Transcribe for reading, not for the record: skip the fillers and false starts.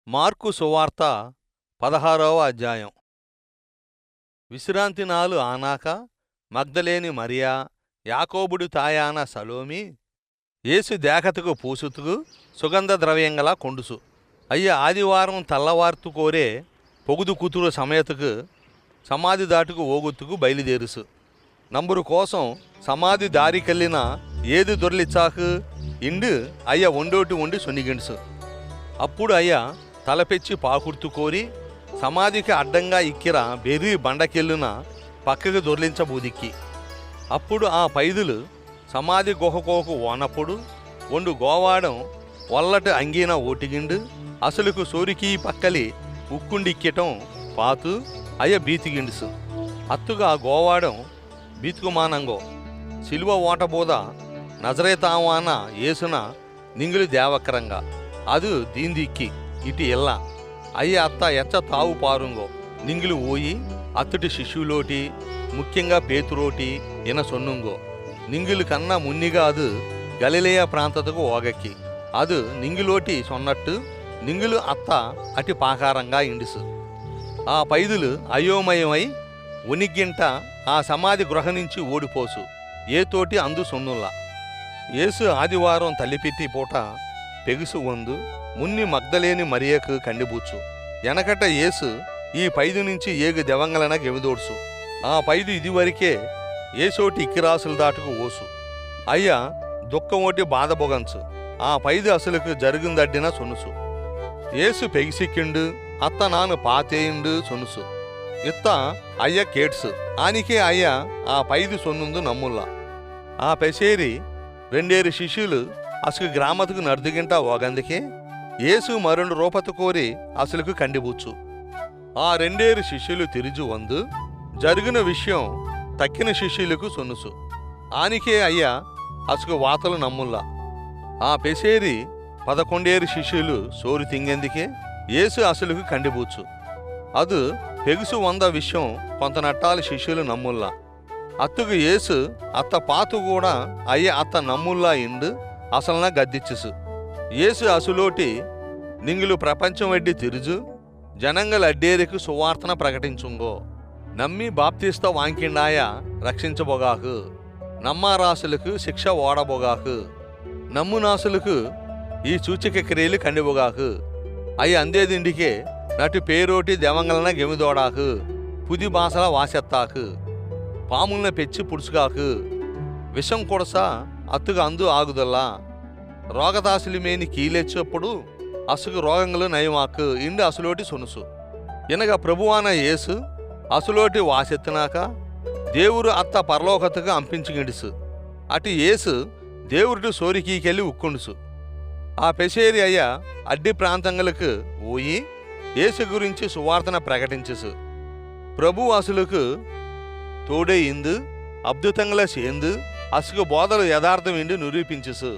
Mark సువార్త 16వ అధ్యాయం. విశ్రాంతి నాలు ఆనాక మగ్దలేని మరియా, యాకోబుడు తాయాన సలోమి యేసు దేకతకు పూసుతుగు సుగంధ ద్రవ్యంగల కొండుసు. అయ్య ఆదివారం తల్లవార్తు కోరే పొగుదు కూతురు సమేతకు సమాధి దాటుకు ఓగుత్తుకు బయలుదేరుసు. నంబరు కోసం సమాధి దారికెళ్ళిన ఏది దొర్లిచ్చాకు ఇండు అయ్య ఒండోటి ఉండి సొనిగిండుసు. అప్పుడు అయ్య తలపెచ్చి పాకుర్తు కోరి సమాధికి అడ్డంగా ఇక్కిర బెర్రి బండకెళ్ళున పక్కకు దొర్లించబూదిక్కి. అప్పుడు ఆ పైదులు సమాధి గుహకోకు ఓనప్పుడు ఒండు గోవాడం ఒల్లటి అంగీన ఓటిగిండు అసలుకు సోరికి పక్కలి ఉక్కుండిక్కటం పాతు అయ్య బీతిగిండుసు. అత్తుగా గోవాడం బీతుకుమానంగో సిలువ ఓటబోద నజరేతావాన ఏసున నింగులు దేవకరంగా అది దీందిక్కి ఇటు ఎల్ల అయ్య అత్త ఎచ్చ తావు పారుంగో నింగులు ఓయి అత్తుటి శిష్యులోటి ముఖ్యంగా పేతురోటి ఇన సొన్నుంగో నింగులు కన్నా మున్నిగా అది గలిలేయ ప్రాంతతకు ఓగక్కి అది నింగులోటి సొన్నట్టు నింగులు అత్త అటి పాకారంగా ఇండుసు. ఆ పైదులు అయోమయమై ఉనిగ్గింట ఆ సమాధి గృహ నుంచి ఓడిపోసు ఏతోటి అందు సొన్నుల్లా. యేసు ఆదివారం తల్లిపెట్టి పూట పెగుసు వందు మున్ని మగ్దలేని మరియకు కండిబూచు. ఎనకట యేసు ఈ పైదు నుంచి ఏగు దెవంగలన గెవిదోడ్సు. ఆ పైదు ఇదివరకే ఏసోటి ఇక్కిరాసులు దాటుకు ఓసు. అయ్యా దుఃఖం ఓటి బాధబొగంచు ఆ పైదు అసలుకు జరుగుందడ్డిన సొనుసు. యేసు పెగిసిక్కిండు అత్త నాను పాతేయిండు సొనుసు. ఇత్త అయ్య కేట్సు ఆనికే అయ్య ఆ పైదు సొన్నుందు నమ్ముల్లా. ఆ పెసేరి రెండేరు శిష్యులు అసలు గ్రామతుకు నర్దుగింట ఓగందుకే యేసు మరుండు రూపత కోరి అసలుకు కండిబూచు. ఆ రెండేరు శిష్యులు తిరిజు వందు జరిగిన విషయం తక్కిన శిష్యులకు సొనుసు. ఆనికే అయ్యా అసలు వాతలు నమ్ముల్లా. ఆ పెసేరి 11 శిష్యులు సోరు తింగెందుకే యేసు అసలుకు కండిబూచు. అది పెగుసు వంద విషయం కొంత నట్టాలు శిష్యులు నమ్ముల్లా. అత్తుకు యేసు అత్త పాతు కూడా అయ్య అత్త నమ్ముల్లా ఇండు అసలన గద్దిచ్చుసు. యేసు అసులోటి నింగులు ప్రపంచం వడ్డి తిరుజు జనంగల అడ్డేరికి సువార్తన ప్రకటించుంగో. నమ్మి బాప్తిస్త వాంకిండాయ రక్షించబోగాకు నమ్మారాసులకు శిక్ష ఓడబోగాకు నమ్మునాసులకు ఈ సూచిక క్రియలు కండిబోగాకు అయి అందేదిండికే నటు పేరోటి దెవంగలన గెమిదోడాకు పుది బాసల వాసెత్తాకు పాముల్న పెచ్చి పుడుచుగాకు విషం కొడసా అత్తుగా అందు ఆగుదల్లా రోగదాసులి మేని కీలెచ్చప్పుడు అసుకు రోగంగులు నయమాకు ఇండు అసులోటి సొనుసు. ఇనగా ప్రభువాన యేసు అసులోటి వాసెత్తినాక దేవుడు అత్త పరలోకతకు అంపించుగిడుసు. అటు యేసు దేవుడు సోరికీకెళ్ళి ఉక్కుండుసు. ఆ పెసేరి అయ్య అడ్డి ప్రాంతంగులకు పోయి యేసు గురించి సువార్తన ప్రకటించుసు. ప్రభు అసులకు తోడే ఇందు అద్భుతంగా సేందు అసుకు బోధలు యథార్థం ఇండు నిరూపించుసు.